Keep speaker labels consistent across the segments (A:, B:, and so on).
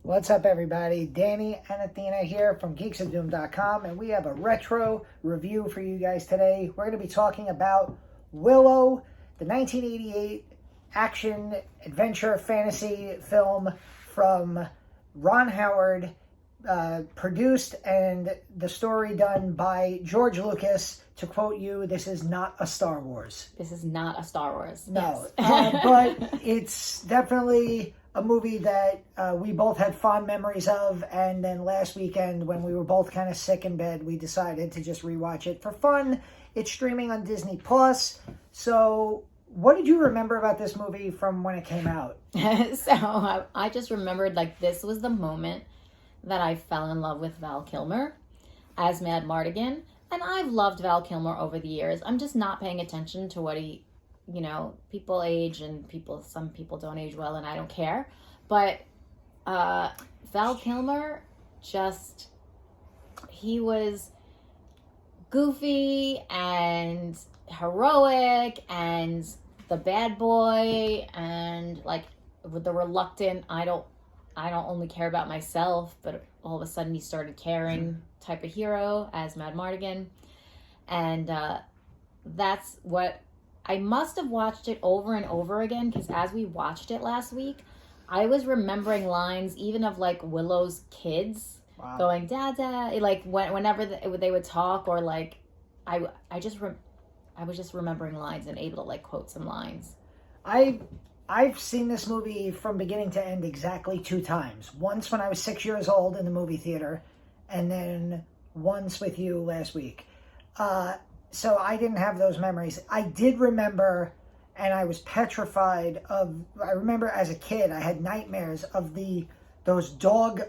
A: What's up, everybody? Danny and Athena here from geeksofdoom.com, and we have a retro review for you guys today. We're going to be talking about Willow, the 1988 action adventure fantasy film from Ron Howard, produced and the story done by George Lucas. To quote you, this is not a Star Wars.
B: This is not a Star Wars.
A: No,
B: Yes.
A: but it's definitely a movie that we both had fond memories of, and then last weekend when we were both kind of sick in bed, we decided to just rewatch it for fun. It's streaming on Disney Plus. So what did you remember about this movie from when it came out?
B: So I just remembered, like, this was the moment that I fell in love with Val Kilmer as Mad Mardigan. And I've loved Val Kilmer over the years. I'm just not paying attention to what he, people age and some people don't age well, and I don't care. But Val Kilmer, he was goofy and heroic and the bad boy and like with the reluctant, I don't only care about myself, but all of a sudden he started caring type of hero as Mad Mardigan. And that's what I must have watched it over and over again, because as we watched it last week, I was remembering lines even of like Willow's kids. Wow. Going dada, like whenever they would talk, or like I was just remembering lines and able to like quote some lines.
A: I've seen this movie from beginning to end exactly 2 times. Once when I was 6 years old in the movie theater, and then once with you last week. So I didn't have those memories. I did remember, and I was petrified of, I remember as a kid, I had nightmares of those dog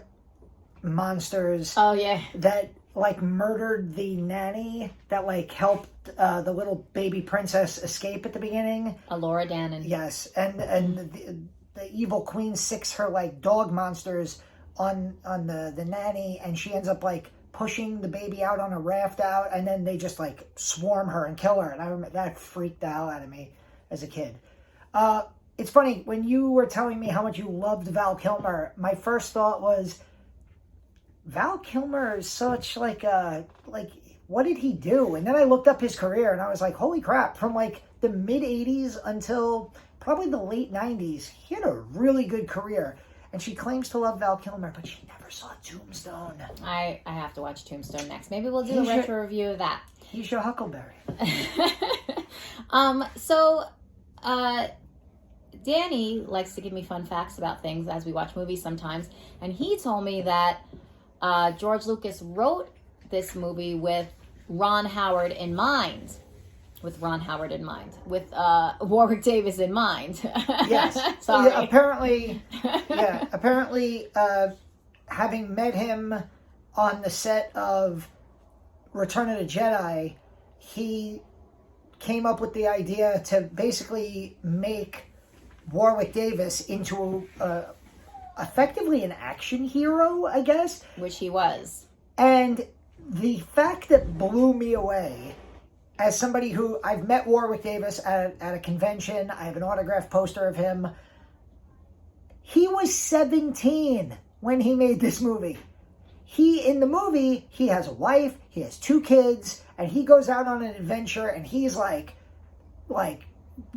A: monsters.
B: Oh, yeah.
A: That like murdered the nanny that like helped the little baby princess escape at the beginning.
B: Alora Dannon.
A: Yes, and the evil queen sicks her like dog monsters on the nanny, and she ends up like pushing the baby out on a raft out, and then they just like swarm her and kill her. And I remember that freaked the hell out of me as a kid. It's funny, when you were telling me how much you loved Val Kilmer, my first thought was, Val Kilmer is such like what did he do? And then I looked up his career and I was like, holy crap, from like the mid 80s until probably the late 90s, he had a really good career. And she claims to love Val Kilmer, but she never saw Tombstone.
B: I have to watch Tombstone next. Maybe we'll do a retro review of that.
A: He's your Huckleberry.
B: So Danny likes to give me fun facts about things as we watch movies sometimes. And he told me that George Lucas wrote this movie with Ron Howard in mind. With Warwick Davis in mind.
A: Yes.
B: Sorry.
A: Yeah, apparently, having met him on the set of Return of the Jedi, he came up with the idea to basically make Warwick Davis into effectively an action hero, I guess.
B: Which he was.
A: And the fact that blew me away, as somebody who, I've met Warwick Davis at a convention, I have an autographed poster of him. He was 17 when he made this movie. In the movie, he has a wife, he has 2 kids, and he goes out on an adventure, and he's like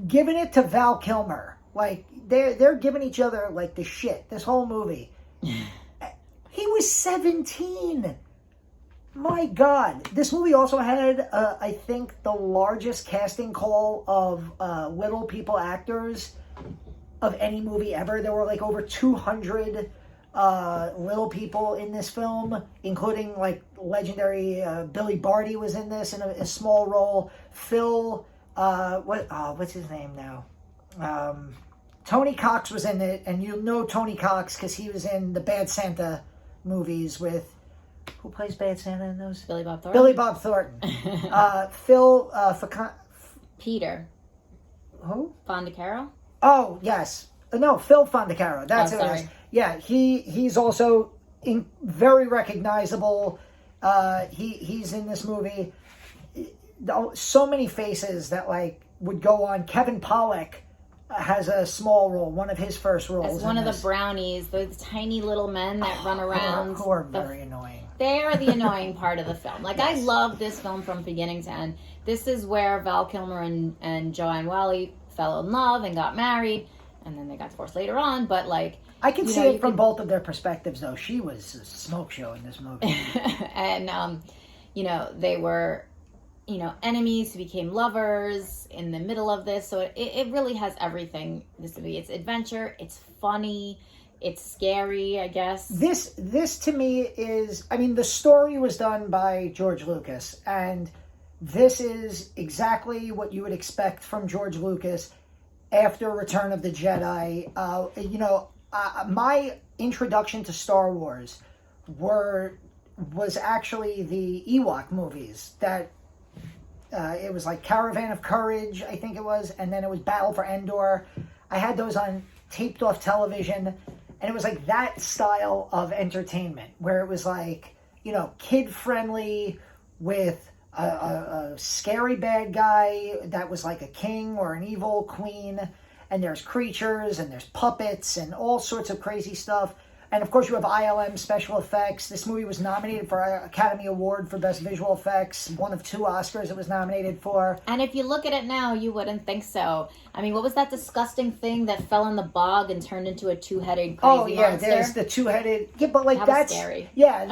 A: giving it to Val Kilmer. Like, they're giving each other, like, the shit, this whole movie. He was 17. My God. This movie also had, I think, the largest casting call of little people actors of any movie ever. There were, like, over 200 little people in this film, including, like, legendary Billy Barty was in this in a small role. Phil, what's his name now? Tony Cox was in it, and you'll know Tony Cox because he was in the Bad Santa movies with, who plays Bad Santa in those?
B: Billy Bob Thornton.
A: Billy Bob Thornton. Phil,
B: Peter.
A: Who?
B: Fondacaro?
A: Oh, yes. No, Phil Fondacaro. That's who
B: sorry.
A: it is. Yeah, he's also very recognizable. He's in this movie. So many faces that like would go on. Kevin Pollak has a small role, one of his first roles.
B: As one of the brownies, the tiny little men that run around.
A: Who are very annoying.
B: They are the annoying part of the film. Like, yes. I love this film from beginning to end. This is where Val Kilmer and Joanne Whaley fell in love and got married, and then they got divorced later on, but, like...
A: I can see it from both of their perspectives, though. She was a smoke show in this movie.
B: And, they were, enemies who became lovers in the middle of this, so it really has everything, this movie. It's adventure, it's funny... It's scary, I guess. This
A: to me is... I mean, the story was done by George Lucas, and this is exactly what you would expect from George Lucas after Return of the Jedi. My introduction to Star Wars was actually the Ewok movies. That it was like Caravan of Courage, I think it was, and then it was Battle for Endor. I had those on taped off television. And it was like that style of entertainment where it was like, kid-friendly with a scary bad guy that was like a king or an evil queen. And there's creatures and there's puppets and all sorts of crazy stuff. And of course you have ILM special effects. This movie was nominated for an Academy Award for Best Visual Effects, one of 2 Oscars it was nominated for.
B: And if you look at it now, you wouldn't think so. I mean, what was that disgusting thing that fell in the bog and turned into a 2-headed crazy monster?
A: There's the 2-headed... Yeah, but like that's
B: scary.
A: Yeah,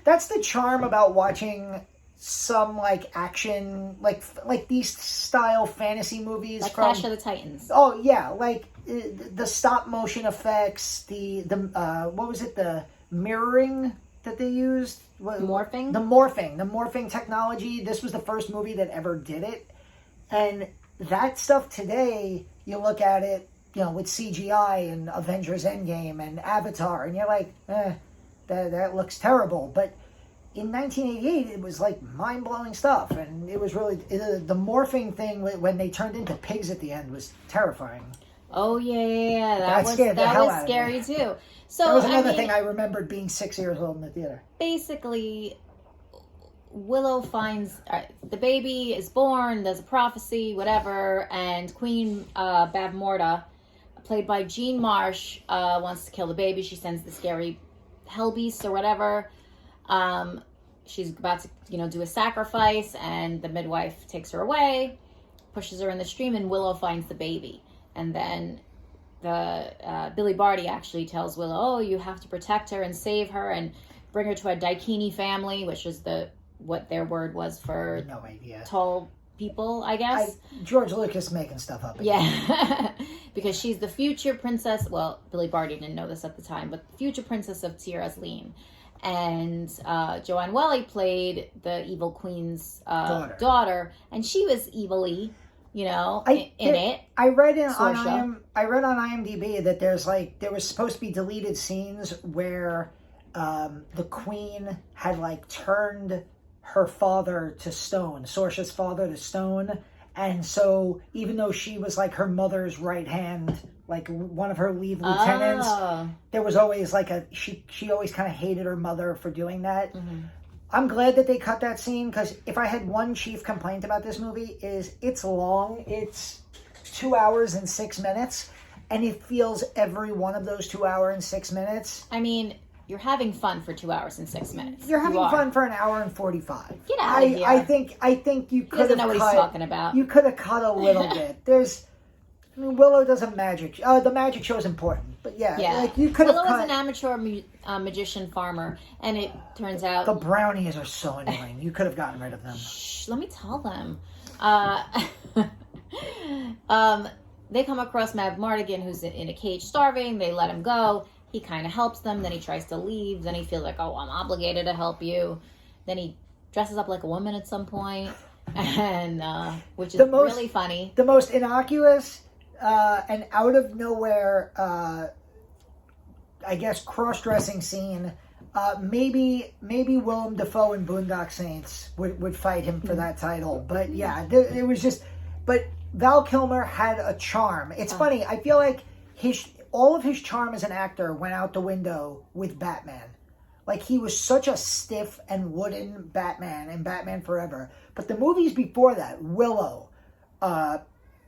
A: that's the charm about watching some like action, like these style fantasy movies.
B: Like Clash of the Titans.
A: Oh, yeah, like... the stop motion effects, the what was it, the mirroring that they used?
B: Morphing?
A: The morphing technology. This was the first movie that ever did it. And that stuff today, you look at it, with CGI and Avengers Endgame and Avatar, and you're like, that looks terrible. But in 1988, it was like mind-blowing stuff. And it was really, the morphing thing when they turned into pigs at the end was terrifying.
B: Oh, yeah. That was scary, too. So
A: that was another thing I remembered being 6 years old in the theater.
B: Basically, Willow finds... the baby is born, there's a prophecy, whatever, and Queen Bab Morta, played by Jean Marsh, wants to kill the baby. She sends the scary hell beast or whatever. She's about to, do a sacrifice, and the midwife takes her away, pushes her in the stream, and Willow finds the baby. And then Billy Barty actually tells Willow, you have to protect her and save her and bring her to a Daikini family, which is what their word was for
A: no idea.
B: Tall people, I guess.
A: George Lucas making stuff up again.
B: Yeah, because she's the future princess. Well, Billy Barty didn't know this at the time, but the future princess of Tir Asleen. And Joanne Whaley played the evil queen's daughter, and she was evilly... in it.
A: I read on IMDb that there was supposed to be deleted scenes where the queen had turned her father to stone, Saoirse's father to stone, and so even though she was her mother's right hand, one of her lead lieutenants, there was always she always kind of hated her mother for doing that. Mm-hmm. I'm glad that they cut that scene, because if I had one chief complaint about this movie is it's long. It's 2 hours and 6 minutes, and it feels every one of those 2 hours and 6 minutes.
B: I mean, you're having fun for 2 hours and 6 minutes.
A: You're having fun for an hour and 45.
B: Get out of here.
A: I think you could have
B: know what he's talking about.
A: You could have cut a little bit. Willow does a magic. The magic show is important, but yeah. You could have.
B: Willow is an amateur magician farmer, and it turns out
A: the brownies are so annoying. You could have gotten rid of them.
B: Shh, let me tell them. They come across Mab Mardigan, who's in a cage starving. They let him go. He kind of helps them. Then he tries to leave. Then he feels like, I'm obligated to help you. Then he dresses up like a woman at some point, and which is really funny.
A: The most innocuous. And out of nowhere, I guess, cross-dressing scene. Maybe Willem Dafoe and Boondock Saints would fight him for that title. But yeah, it was just... But Val Kilmer had a charm. It's funny. I feel like all of his charm as an actor went out the window with Batman. He was such a stiff and wooden Batman in Batman Forever. But the movies before that, Willow...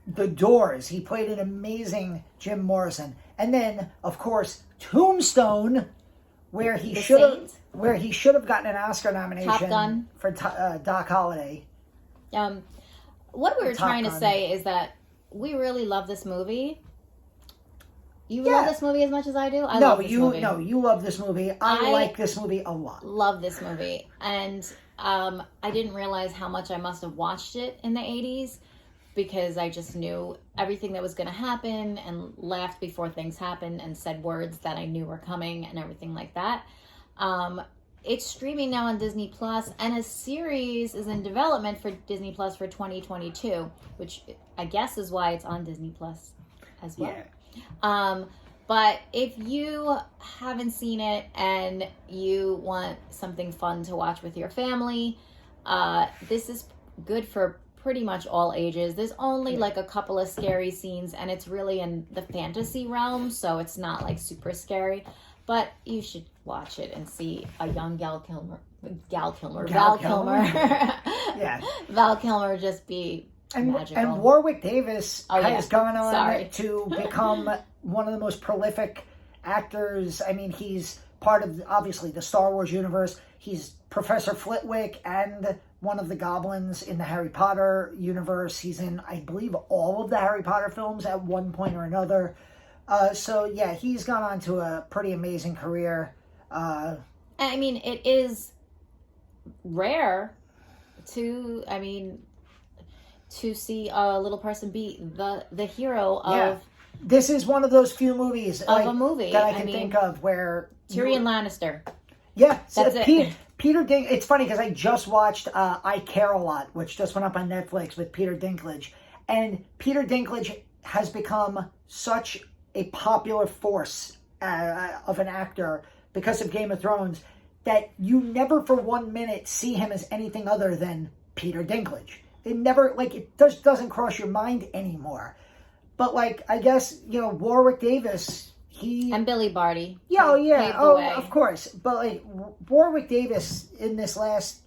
A: The Doors. He played an amazing Jim Morrison. And then, of course, Tombstone, where he should have gotten an Oscar nomination
B: Top Gun.
A: for Doc Holliday.
B: What we were trying to say is that we really love this movie. You love this movie as much as I do? I love this movie.
A: No, you love this movie. I like this movie a lot.
B: Love this movie. And I didn't realize how much I must have watched it in the 80s because I just knew everything that was going to happen and laughed before things happened and said words that I knew were coming and everything like that. It's streaming now on Disney Plus, and a series is in development for Disney Plus for 2022, which I guess is why it's on Disney Plus as well. Yeah. But if you haven't seen it and you want something fun to watch with your family, this is good for pretty much all ages. There's only like a couple of scary scenes, and it's really in the fantasy realm, so it's not like super scary. But you should watch it and see a young Val Kilmer.
A: Yeah.
B: Val Kilmer just be magical.
A: And Warwick Davis has gone on to become one of the most prolific actors. I mean, he's part of, obviously, the Star Wars universe. He's Professor Flitwick and one of the goblins in the Harry Potter universe. He's in, I believe, all of the Harry Potter films at one point or another. So, yeah, he's gone on to a pretty amazing career.
B: I mean, it is rare to see a little person be the hero of... Yeah.
A: This is one of those few movies
B: of a movie
A: that I can think of where...
B: Tyrion Lannister.
A: Yeah.
B: That's it.
A: Peter Dinklage... It's funny because I just watched I Care a Lot, which just went up on Netflix with Peter Dinklage. And Peter Dinklage has become such a popular force of an actor because of Game of Thrones that you never for 1 minute see him as anything other than Peter Dinklage. It never, it just doesn't cross your mind anymore. But, I guess, Warwick Davis,
B: and Billy Barty.
A: Yeah, of course. But, Warwick Davis in this last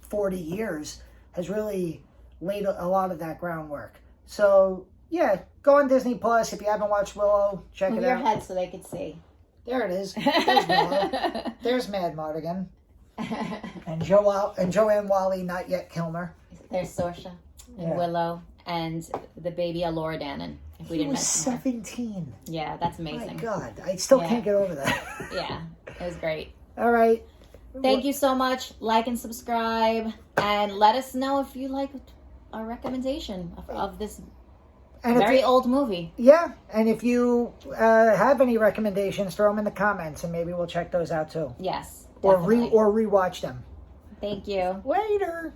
A: 40 years has really laid a lot of that groundwork. So, yeah, go on Disney Plus. If you haven't watched Willow, check it out.
B: Move your head so they could see.
A: There it is. There's Willow. There's Mad Mardigan. And Joanne Whaley, not yet Kilmer.
B: There's Saoirse and Willow and the baby Laura Dannon. If we didn't
A: was 17.
B: Yeah, that's amazing.
A: My God, I still can't get over that.
B: Yeah, it was great.
A: All right.
B: Thank you so much. Like and subscribe, and let us know if you like our recommendation of this very old movie.
A: Yeah, and if you have any recommendations, throw them in the comments, and maybe we'll check those out too.
B: Yes,
A: definitely. Or rewatch them.
B: Thank you.
A: Later.